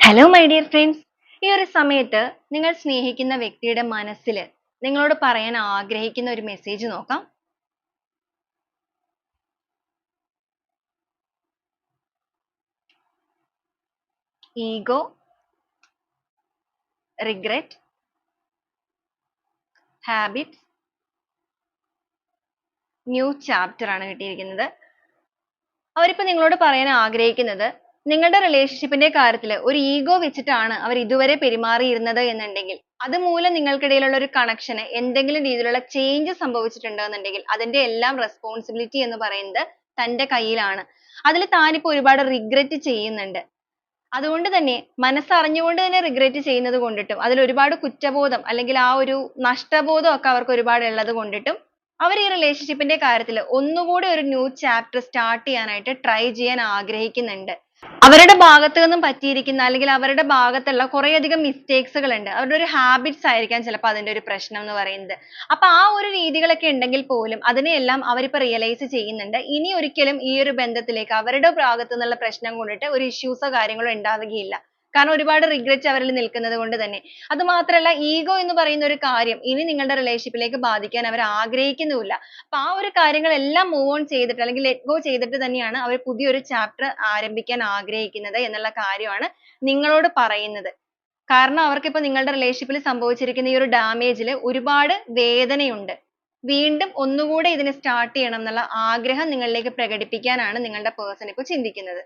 Hello my dear friends, ഈ ഒരു സമയത്ത് നിങ്ങൾ സ്നേഹിക്കുന്ന വ്യക്തിയുടെ മനസ്സിൽ നിങ്ങളോട് പറയാൻ ആഗ്രഹിക്കുന്ന ഒരു മെസ്സേജ് നോക്കാം. Ego, regret, habits, new chapter ആണ് കിട്ടിയിരിക്കുന്നത്. അവരിപ്പോ നിങ്ങളോട് പറയാൻ ആഗ്രഹിക്കുന്നത് നിങ്ങളുടെ റിലേഷൻഷിപ്പിന്റെ കാര്യത്തിൽ ഒരു ഈഗോ വെച്ചിട്ടാണ് അവർ ഇതുവരെ പെരുമാറിയിരുന്നത് എന്നുണ്ടെങ്കിൽ അതുമൂലം നിങ്ങൾക്കിടയിലുള്ള ഒരു കണക്ഷന് എന്തെങ്കിലും രീതിയിലുള്ള ചേഞ്ച് സംഭവിച്ചിട്ടുണ്ടെന്നുണ്ടെങ്കിൽ അതിന്റെ എല്ലാം റെസ്പോൺസിബിലിറ്റി എന്ന് പറയുന്നത് തന്റെ കയ്യിലാണ്. അതിൽ താനിപ്പോ ഒരുപാട് റിഗ്രറ്റ് ചെയ്യുന്നുണ്ട്. അതുകൊണ്ട് തന്നെ മനസ്സറിഞ്ഞുകൊണ്ട് തന്നെ റിഗ്രറ്റ് ചെയ്യുന്നത് കൊണ്ടിട്ടും അതിൽ ഒരുപാട് കുറ്റബോധം അല്ലെങ്കിൽ ആ ഒരു നഷ്ടബോധം ഒക്കെ അവർക്ക് ഒരുപാട് ഉള്ളത് കൊണ്ടിട്ടും അവർ ഈ റിലേഷൻഷിപ്പിന്റെ കാര്യത്തിൽ ഒന്നുകൂടി ഒരു ന്യൂ ചാപ്റ്റർ സ്റ്റാർട്ട് ചെയ്യാനായിട്ട് ട്രൈ ചെയ്യാൻ ആഗ്രഹിക്കുന്നുണ്ട്. അവരുടെ ഭാഗത്ത് നിന്നും പറ്റിയിരിക്കുന്ന അല്ലെങ്കിൽ അവരുടെ ഭാഗത്തുള്ള കുറേയധികം മിസ്റ്റേക്സുകൾ ഉണ്ട്. അവരുടെ ഒരു ഹാബിറ്റ്സ് ആയിരിക്കാം ചിലപ്പോൾ അതിന്റെ ഒരു പ്രശ്നം എന്ന് പറയുന്നത്. അപ്പൊ ആ ഒരു രീതികളൊക്കെ ഉണ്ടെങ്കിൽ പോലും അതിനെയെല്ലാം അവരിപ്പോ റിയലൈസ് ചെയ്യുന്നുണ്ട്. ഇനി ഒരിക്കലും ഈ ഒരു ബന്ധത്തിലേക്ക് അവരുടെ ഭാഗത്തു നിന്നുള്ള പ്രശ്നം കൊണ്ടിട്ട് ഒരു ഇഷ്യൂസോ കാര്യങ്ങളോ ഉണ്ടാവുകയില്ല. കാരണം ഒരുപാട് റിഗ്രറ്റ് അവരിൽ നിൽക്കുന്നത് കൊണ്ട് തന്നെ. അത് മാത്രമല്ല ഈഗോ എന്ന് പറയുന്ന ഒരു കാര്യം ഇനി നിങ്ങളുടെ റിലേഷൻഷിപ്പിലേക്ക് ബാധിക്കാൻ അവർ ആഗ്രഹിക്കുന്നുമില്ല. അപ്പൊ ആ ഒരു കാര്യങ്ങളെല്ലാം മൂവ് ഓൺ ചെയ്തിട്ട് അല്ലെങ്കിൽ ലെറ്റ് ഗോ ചെയ്തിട്ട് തന്നെയാണ് അവർ പുതിയൊരു ചാപ്റ്റർ ആരംഭിക്കാൻ ആഗ്രഹിക്കുന്നത് എന്നുള്ള കാര്യമാണ് നിങ്ങളോട് പറയുന്നത്. കാരണം അവർക്ക് ഇപ്പൊ നിങ്ങളുടെ റിലേഷൻഷിപ്പിൽ സംഭവിച്ചിരിക്കുന്ന ഈ ഒരു ഡാമേജിൽ ഒരുപാട് വേദനയുണ്ട്. വീണ്ടും ഒന്നുകൂടെ ഇതിനെ സ്റ്റാർട്ട് ചെയ്യണം എന്നുള്ള ആഗ്രഹം നിങ്ങളിലേക്ക് പ്രകടിപ്പിക്കാനാണ് നിങ്ങളുടെ പേഴ്സൺ ഇപ്പൊ ചിന്തിക്കുന്നത്.